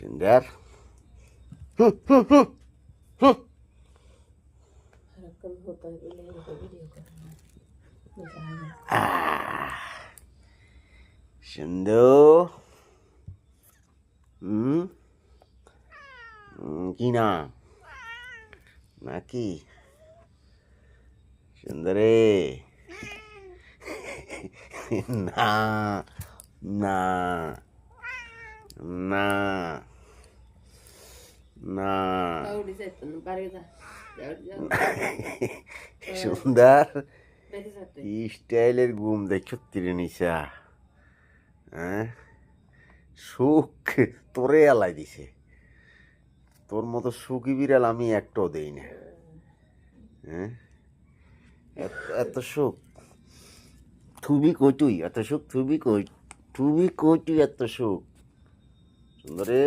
সুন্দর সুন্দর কি না নাকি সুন্দরে না না না না সুন্দর স্টাইলের ঘুম দেখছো তীরে নিশা হ্যাঁ সুখ তোরে এলাই দিছে তোর মতো সুখী বিড়াল আমি একটাও দেই না হ্যাঁ এত সুখ থুবি কই তুই এত সুখ থুবি কই তুই এত সুখ সুন্দরে